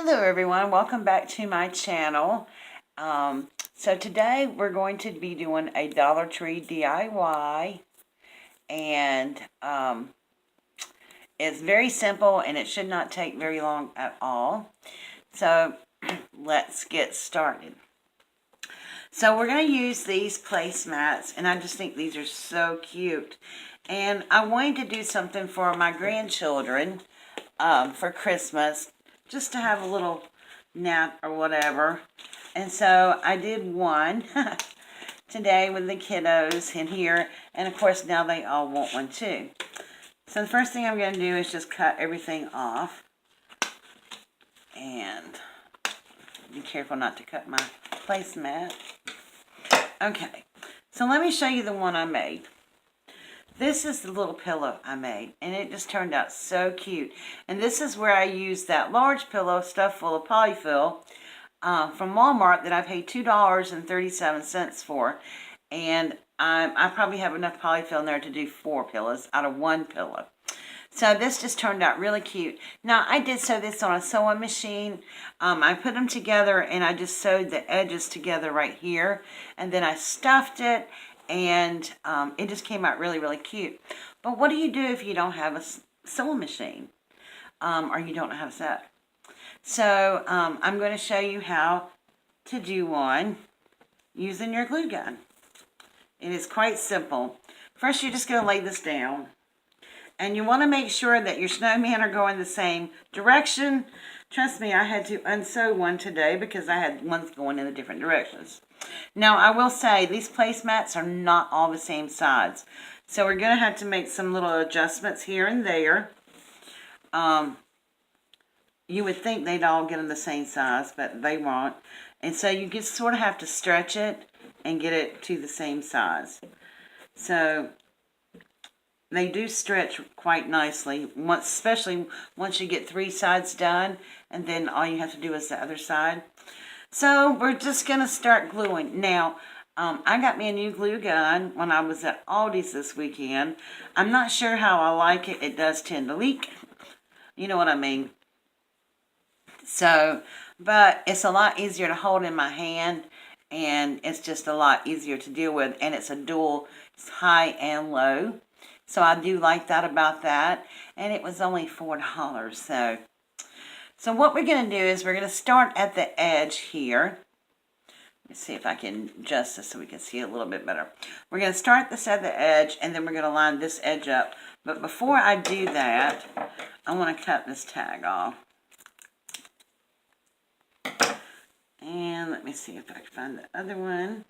Hello everyone, welcome back to my channel. So today we're going to be doing a Dollar Tree DIY, and it's very simple and it should not take very long at all. So let's get started. So we're going to use these placemats, and I just think these are so cute. And I wanted to do something for my grandchildren for Christmas, just to have a little nap or whatever. And so I did one today with the kiddos in here, and of course now they all want one too. So the first thing I'm going to do is just cut everything off, and be careful not to cut my placemat. Okay, so let me show you the one I made. This is the little pillow I made, and it just turned out so cute. And this is where I used that large pillow stuffed full of polyfill from Walmart that I paid $2.37 for. And I probably have enough polyfill in there to do 4 pillows out of 1 pillow. So this just turned out really cute. Now, I did sew this on a sewing machine. I put them together, and I just sewed the edges together right here. And then I stuffed it, and it just came out really, really cute. But what do you do if you don't have a sewing machine? Or you don't know how to sew? So I'm going to show you how to do one using your glue gun. It is quite simple. First, you're just going to lay this down. And you want to make sure that your snowmen are going the same direction. Trust me, I had to unsew one today because I had ones going in the different directions. Now, I will say, these placemats are not all the same size. So we're going to have to make some little adjustments here and there. You would think they'd all get in the same size, but they won't. And so you just sort of have to stretch it and get it to the same size. So they do stretch quite nicely, especially once you get 3 sides done, and then all you have to do is the other side. So we're just going to start gluing. Now, I got me a new glue gun when I was at Aldi's this weekend. I'm not sure how I like it. It does tend to leak. You know what I mean. So, but it's a lot easier to hold in my hand, and it's just a lot easier to deal with, and it's a dual, it's high and low. So I do like that about that. And it was only $4. So what we're going to do is we're going to start at the edge here. Let me see if I can adjust this so we can see a little bit better. We're going to start this at the edge, and then we're going to line this edge up. But before I do that, I want to cut this tag off. And let me see if I can find the other one.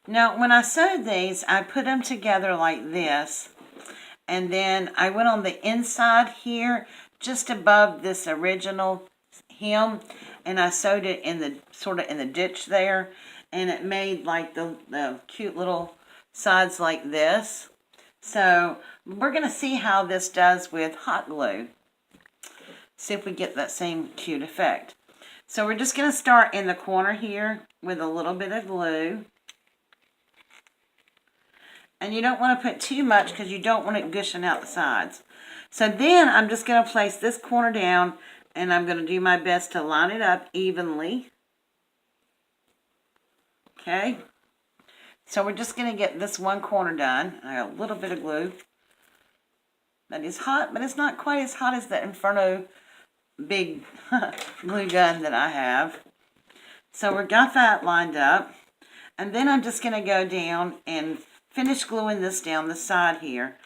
Now, when I sewed these, I put them together like this, and then I went on the inside here, just above this original hem, and I sewed it in the sort of in the ditch there, and it made like the cute little sides like this. So we're going to see how this does with hot glue. See if we get that same cute effect. So we're just going to start in the corner here with a little bit of glue. And you don't want to put too much because you don't want it gushing out the sides. So then I'm just going to place this corner down, and I'm going to do my best to line it up evenly. Okay. So we're just going to get this one corner done. I got a little bit of glue. That is hot, but it's not quite as hot as the Inferno big glue gun that I have. So we got that lined up. And then I'm just going to go down and finish gluing this down the side here.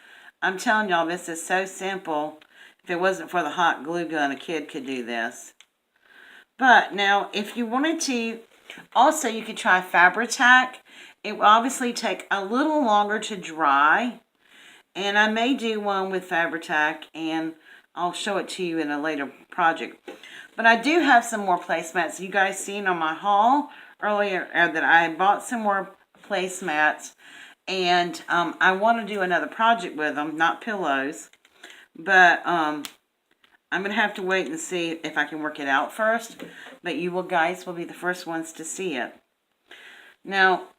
I'm telling y'all, this is so simple. If it wasn't for the hot glue gun, a kid could do this. But now, if you wanted to, also you could try Fabri-Tac. It will obviously take a little longer to dry. And I may do one with Fabri-Tac, and I'll show it to you in a later project. But I do have some more placemats. You guys seen on my haul earlier that I bought some more placemats. And I want to do another project with them, not pillows. But I'm going to have to wait and see if I can work it out first. But you guys will be the first ones to see it. Now,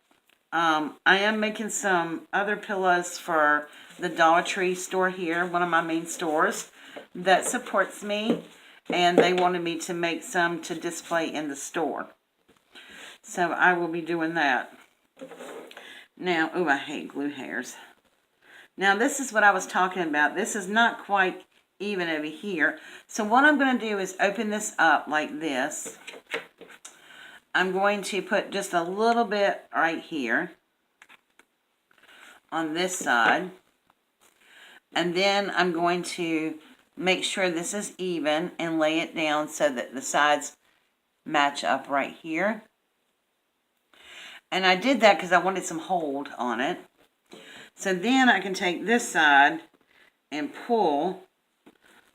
I am making some other pillows for the Dollar Tree store here, one of my main stores that supports me, and they wanted me to make some to display in the store. So I will be doing that. Now, oh, I hate glue hairs. Now, this is what I was talking about. This is not quite even over here. So what I'm going to do is open this up like this. I'm going to put just a little bit right here on this side. And then I'm going to make sure this is even and lay it down so that the sides match up right here. And I did that because I wanted some hold on it. So then I can take this side and pull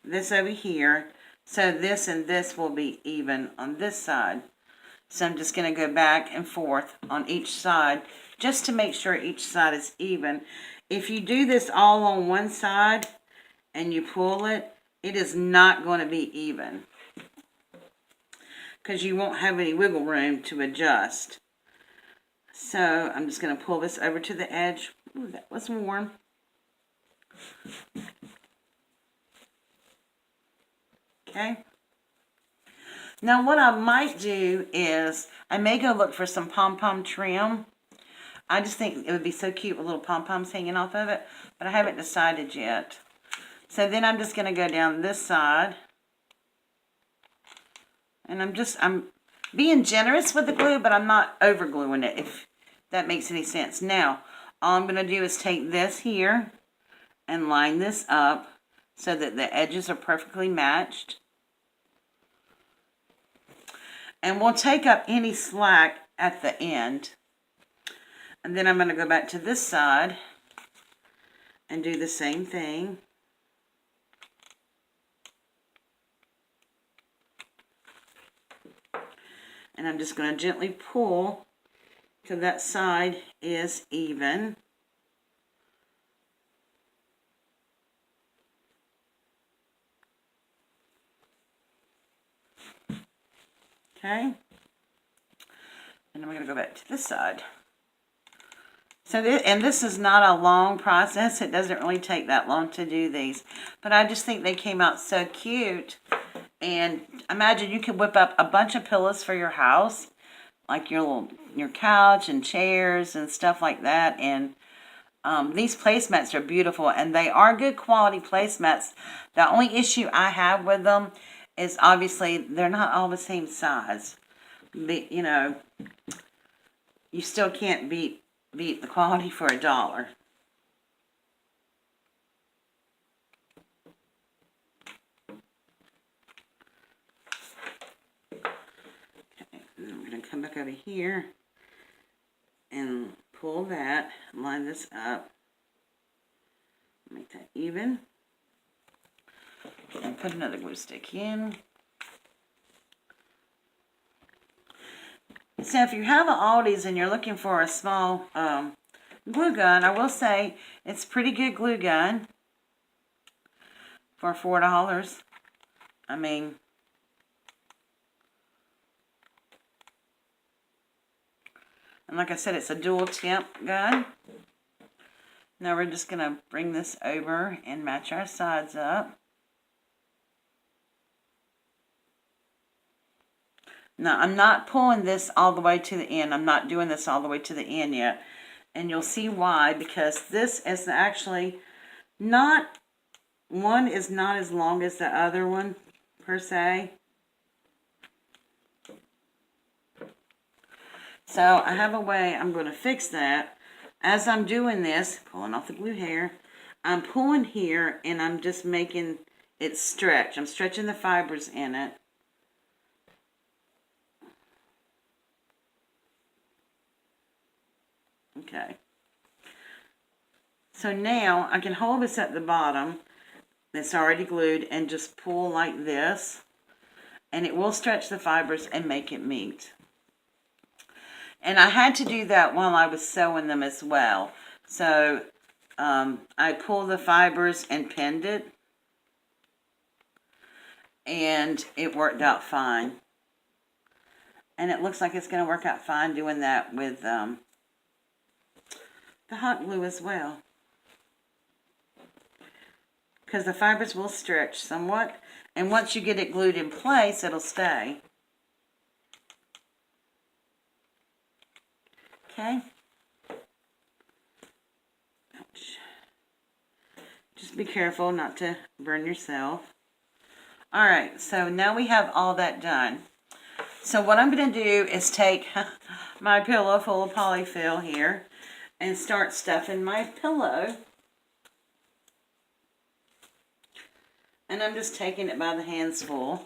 this over here. So this and this will be even on this side. So I'm just going to go back and forth on each side just to make sure each side is even. If you do this all on one side and you pull it, it is not going to be even, because you won't have any wiggle room to adjust. So I'm just going to pull this over to the edge. Ooh, that was warm. Okay. Now what I might do is I may go look for some pom-pom trim. I just think it would be so cute with little pom-poms hanging off of it, but I haven't decided yet. So then I'm just going to go down this side. And I'm being generous with the glue, but I'm not over gluing it, if that makes any sense. Now, all I'm going to do is take this here and line this up so that the edges are perfectly matched. And we'll take up any slack at the end. And then I'm going to go back to this side and do the same thing. And I'm just going to gently pull till that side is even. Okay. And I'm going to go back to this side. So this is not a long process. It doesn't really take that long to do these. But I just think they came out so cute. And imagine you could whip up a bunch of pillows for your house, like your couch and chairs and stuff like that. And these placemats are beautiful, and they are good quality placemats. The only issue I have with them is obviously they're not all the same size. You know, you still can't beat the quality for $1. I'm going to come back over here and pull that, line this up, make that even, and put another glue stick in. So if you have an Aldi's and you're looking for a small glue gun, I will say it's a pretty good glue gun for $4. I mean, and like I said, it's a dual tip gun. Now we're just going to bring this over and match our sides up. Now I'm not pulling this all the way to the end. I'm not doing this all the way to the end yet. And you'll see why, because this is actually not, one is not as long as the other one per se. So I have a way I'm going to fix that. As I'm doing this, pulling off the glue hair, I'm pulling here and I'm just making it stretch. I'm stretching the fibers in it. Okay. So now I can hold this at the bottom that's already glued and just pull like this. And it will stretch the fibers and make it meet. And I had to do that while I was sewing them as well. So I pulled the fibers and pinned it. And it worked out fine. And it looks like it's going to work out fine doing that with the hot glue as well, because the fibers will stretch somewhat, and once you get it glued in place, it'll stay. Okay. Ouch. Just be careful not to burn yourself. Alright, so now we have all that done. So what I'm going to do is take my pillow full of polyfill here and start stuffing my pillow. And I'm just taking it by the handsful.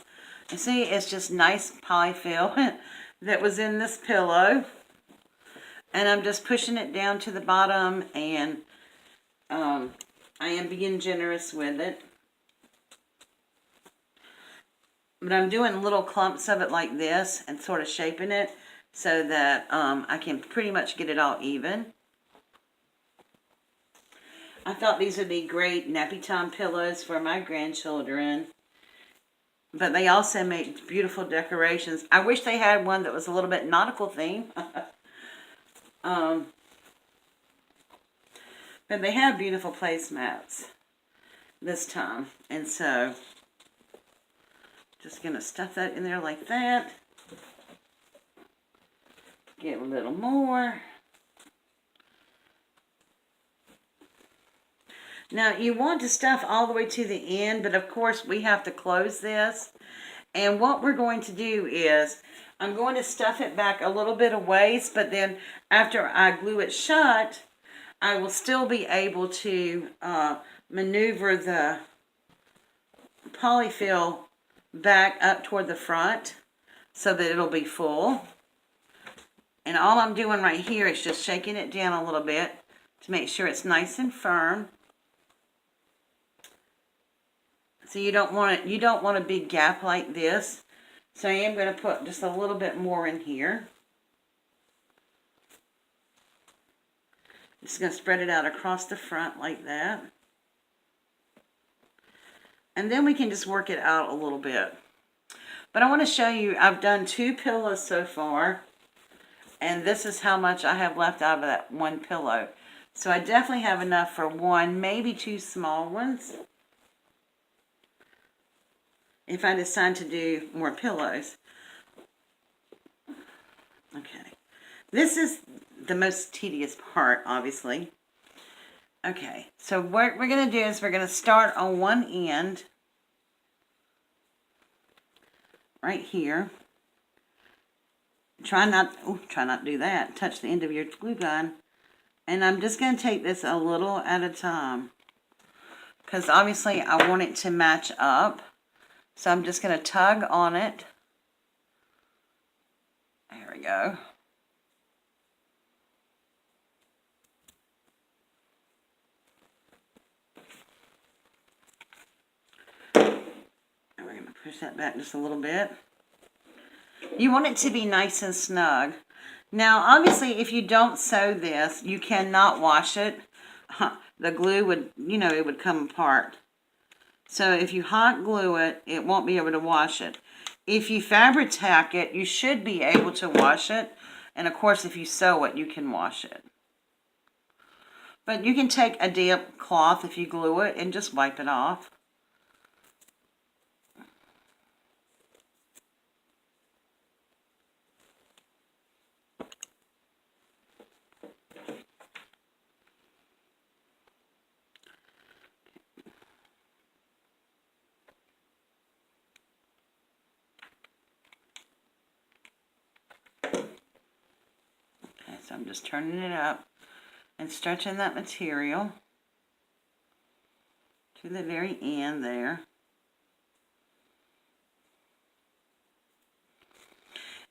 You see, it's just nice polyfill that was in this pillow. And I'm just pushing it down to the bottom, and I am being generous with it. But I'm doing little clumps of it like this and sort of shaping it so that I can pretty much get it all even. I thought these would be great nappy time pillows for my grandchildren. But they also make beautiful decorations. I wish they had one that was a little bit nautical theme. But they have beautiful placemats this time. And so, just going to stuff that in there like that. Get a little more. Now, you want to stuff all the way to the end, but of course we have to close this. And what we're going to do is, I'm going to stuff it back a little bit of ways, but then after I glue it shut, I will still be able to maneuver the polyfill back up toward the front so that it'll be full. And all I'm doing right here is just shaking it down a little bit to make sure it's nice and firm. So you don't want a big gap like this. So I am going to put just a little bit more in here. Just going to spread it out across the front like that. And then we can just work it out a little bit. But I want to show you, I've done 2 pillows so far. And this is how much I have left out of that one pillow. So I definitely have enough for 1, maybe 2 small ones, if I decide to do more pillows. Okay. This is the most tedious part, obviously. Okay. So what we're going to do is we're going to start on one end. Right here. Try not to do that. Touch the end of your glue gun. And I'm just going to take this a little at a time, because obviously I want it to match up. So I'm just going to tug on it. There we go. And we're going to push that back just a little bit. You want it to be nice and snug. Now, obviously, if you don't sew this, you cannot wash it. The glue would, it would come apart. So if you hot glue it, it won't be able to wash it. If you fabric tack it, you should be able to wash it. And of course, if you sew it, you can wash it. But you can take a damp cloth if you glue it and just wipe it off. So I'm just turning it up and stretching that material to the very end there.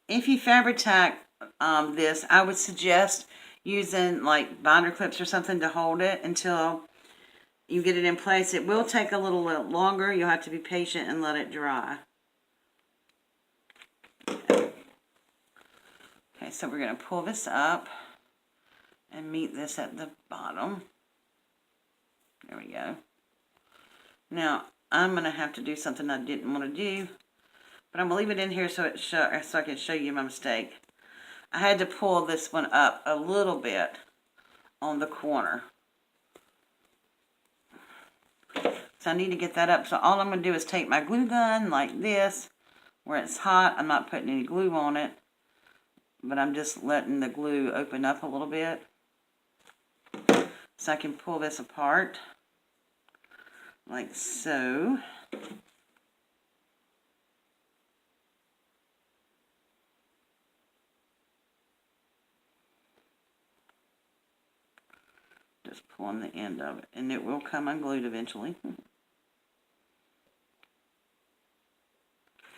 If you fabric tack this, I would suggest using like binder clips or something to hold it until you get it in place. It will take a little longer. You'll have to be patient and let it dry. Okay, so we're going to pull this up and meet this at the bottom. There we go. Now, I'm going to have to do something I didn't want to do, but I'm going to leave it in here so I can show you my mistake. I had to pull this one up a little bit on the corner. So I need to get that up. So all I'm going to do is take my glue gun like this, where it's hot. I'm not putting any glue on it, but I'm just letting the glue open up a little bit. So I can pull this apart, like so. Just pulling the end of it, and it will come unglued eventually.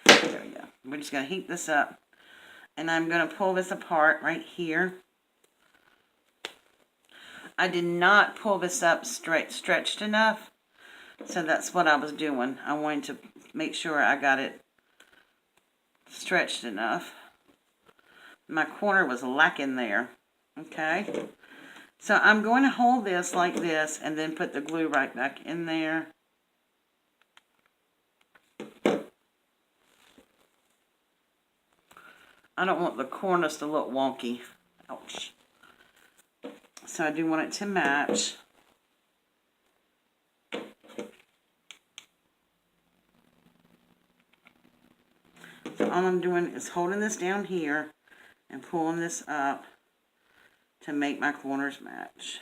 There we go. We're just going to heat this up, and I'm going to pull this apart right here. I did not pull this up stretched enough, so that's what I was doing. I wanted to make sure I got it stretched enough. My corner was lacking there. Okay. So I'm going to hold this like this and then put the glue right back in there. I don't want the corners to look wonky. Ouch. So I do want it to match. So all I'm doing is holding this down here and pulling this up to make my corners match.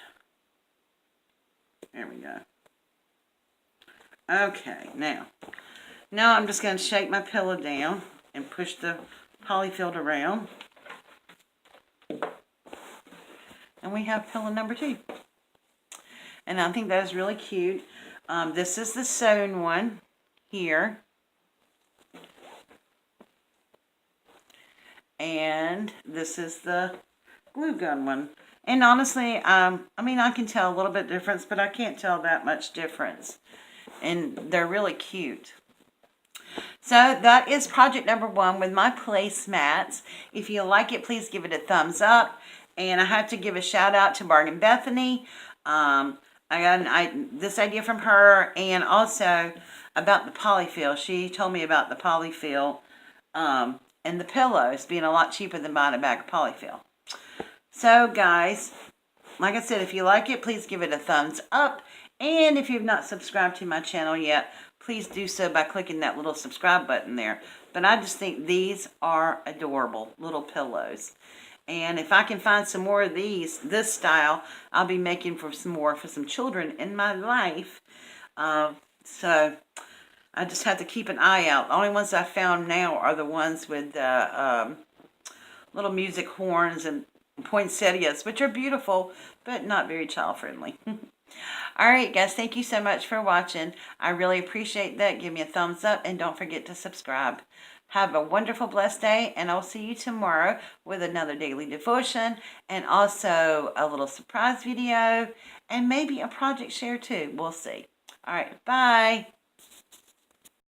There we go. Okay, now I'm just going to shake my pillow down and push the polyfill around. And we have pillow number 2. And I think that is really cute. This is the sewn one here. And this is the glue gun one. And honestly, I mean, I can tell a little bit difference, but I can't tell that much difference. And they're really cute. So that is project number 1 with my placemats. If you like it, please give it a thumbs up. And I have to give a shout out to Bargain Bethany. I got this idea from her, and also about the polyfill. She told me about the polyfill and the pillows being a lot cheaper than buying a bag of polyfill. So guys, like I said, if you like it, please give it a thumbs up. And if you've not subscribed to my channel yet, please do so by clicking that little subscribe button there. But I just think these are adorable little pillows. And if I can find some more of this style, I'll be making for some more for some children in my life. So I just have to keep an eye out. The only ones I found now are the ones with little music horns and poinsettias, which are beautiful, but not very child-friendly. Alright guys, thank you so much for watching. I really appreciate that. Give me a thumbs up and don't forget to subscribe. Have a wonderful, blessed day, and I'll see you tomorrow with another daily devotion and also a little surprise video and maybe a project share too. We'll see. Alright, bye.